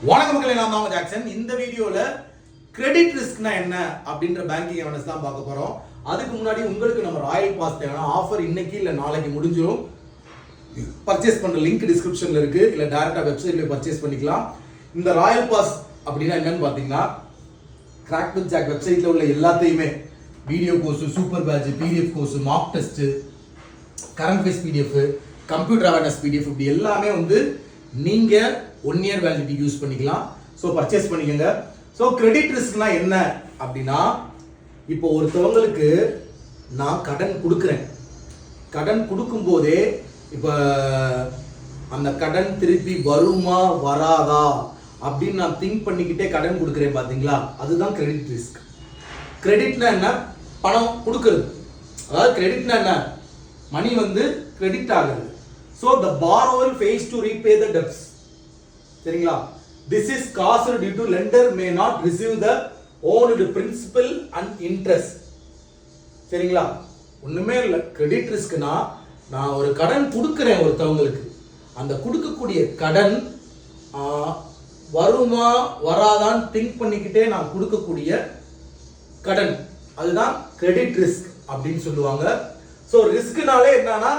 வணக்கம் மக்களே, நான் தான் ஜாக்சன். இந்த வீடியோல கிரெடிட் ரிஸ்க்னா என்ன அப்படின்ற பேங்கிங் அவேர்னஸ் தான் பார்க்க போறோம். அதுக்கு முன்னாடி உங்களுக்கு நம்ம ராயல் பாஸ் தேவையான ஆஃபர் இன்னைக்கு இல்ல நாளைக்கு முடிஞ்சிடும். பர்ச்சேஸ் பண்ற லிங்க் டிஸ்கிரிப்ஷன்ல இருக்கு, இல்ல டைரக்டா வெப்சைட்ல பர்ச்சேஸ் பண்ணிக்கலாம். இந்த ராயல் பாஸ் அப்படின்னா என்னன்னு பாத்தீங்கன்னா, கிராக் வித் ஜாக் வெப்சைட்ல உள்ள எல்லாத்தையுமே video course, super batch, PDF course, mark test, current base PDF, computer awareness PDF, இப்படி எல்லாமே வந்து நீங்க 1 year வேலிடிட்டி யூஸ் பண்ணிக்கலாம். ஸோ பர்ச்சேஸ் பண்ணிக்கோங்க. ஸோ கிரெடிட் ரிஸ்க்னா என்ன அப்படின்னா, இப்போ ஒருத்தவங்களுக்கு நான் கடன் கொடுக்குறேன். கடன் கொடுக்கும் போதே இப்போ அந்த கடன் திருப்பி வருமா வராதா அப்படின்னு நான் திங்க் பண்ணிக்கிட்டே கடன் கொடுக்குறேன் பார்த்தீங்களா, அதுதான் கிரெடிட் ரிஸ்க். கிரெடிட்னா என்ன? பணம் கொடுக்கறது. அதாவது கிரெடிட்னா என்ன? மணி வந்து கிரெடிட் ஆகுது. So the borrower fails to repay the debts. சரிங்களா? This is caused due to lender may not receive the owed principal and interest. சரிங்களா? ஒண்ணுமே இல்ல. கிரெடிட் ரிஸ்க்னா, நான் ஒரு கடன் கொடுக்கிறேன் ஒருத்தவங்களுக்கு, அந்த கொடுக்கக்கூடிய கடன் வருமா வராதான்னு திங்க் பண்ணிக்கிட்டே நான் கொடுக்கக்கூடிய கடன், அதுதான் கிரெடிட் ரிஸ்க் அப்படின்னு சொல்லுவாங்க. ஸோ ரிஸ்க்னாலே என்னன்னா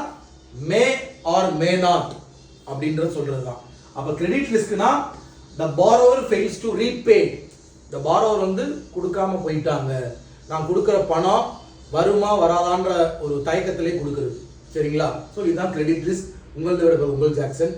மே ஆர் மே நாட் அப்படின்ற சொல்றது தான். அப்ப credit ரிஸ்க்னா the borrower fails to repay. the borrower வந்து கொடுக்காம போயிட்டாங்க, நான் கொடுக்கிற பணம் வருமா வராதான்ற ஒரு தயக்கத்திலே கொடுக்கிறது. சரிங்களா? ஸோ இதுதான் கிரெடிட் ரிஸ்க். உங்களோட உங்கள் ஜாக்சன்.